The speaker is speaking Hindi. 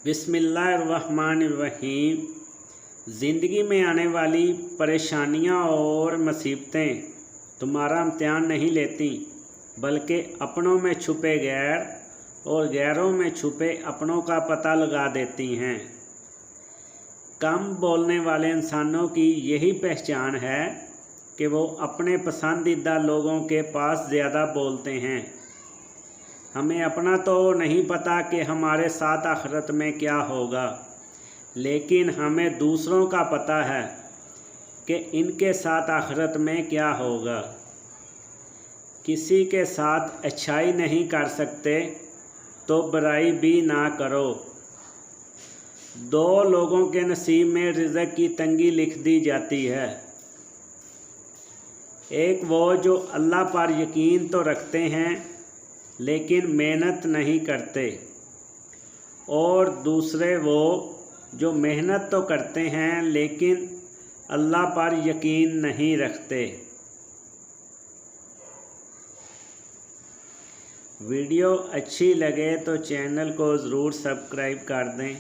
बिस्मिल्लाहिर्रहमानिर्रहीम। ज़िंदगी में आने वाली परेशानियां और मुसीबतें तुम्हारा इम्तिहान नहीं लेती, बल्कि अपनों में छुपे गैर और गैरों में छुपे अपनों का पता लगा देती हैं। कम बोलने वाले इंसानों की यही पहचान है कि वो अपने पसंदीदा लोगों के पास ज़्यादा बोलते हैं। हमें अपना तो नहीं पता कि हमारे साथ आखिरत में क्या होगा, लेकिन हमें दूसरों का पता है कि इनके साथ आखिरत में क्या होगा। किसी के साथ अच्छाई नहीं कर सकते तो बुराई भी ना करो। दो लोगों के नसीब में रिज़्क़ की तंगी लिख दी जाती है। एक वो जो अल्लाह पर यकीन तो रखते हैं लेकिन मेहनत नहीं करते, और दूसरे वो जो मेहनत तो करते हैं लेकिन अल्लाह पर यकीन नहीं रखते। वीडियो अच्छी लगे तो चैनल को ज़रूर सब्सक्राइब कर दें।